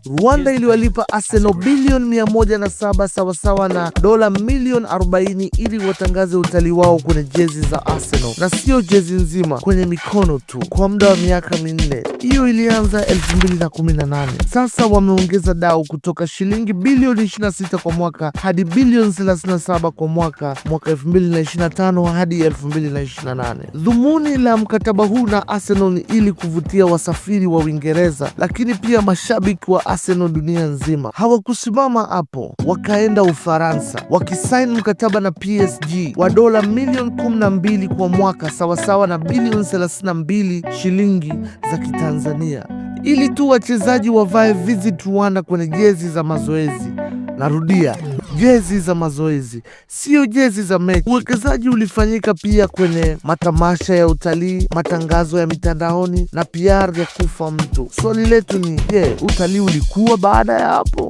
Rwanda iliwalipa Arsenal bilioni 107 sawasawa na dola milioni 40 ili watangaze utalii wao kwenye jezi za Arsenal, na sio jezi nzima, kwenye mikono tu, kwa muda wa miaka 4. Hiyo ilianza 2018. Sasa wameongeza dau kutoka shilingi bilioni 26 kwa mwaka hadi bilioni 37 kwa mwaka 2025 hadi 2028. Dhumuni la mkataba huu na Arsenal ni ili kuvutia wasafiri wa Uingereza, lakini pia mashabiki wa Arsenal dunia nzima. Hawakusimama hapo, wakaenda Ufaransa wakisaini mkataba na PSG wa dola milioni 12 kwa mwaka sawasawa na bilioni 32 shilingi za Kitanzania, ili tu wachezaji wavae Visit Rwanda kwenye jezi za mazoezi. Narudia, jezi za mazoezi, sio jezi za mechi. Uwekezaji ulifanyika pia kwenye matamasha ya utalii, matangazo ya mitandaoni na PR ya kufa mtu. Swali letu ni je, utalii ulikuwa baada ya hapo?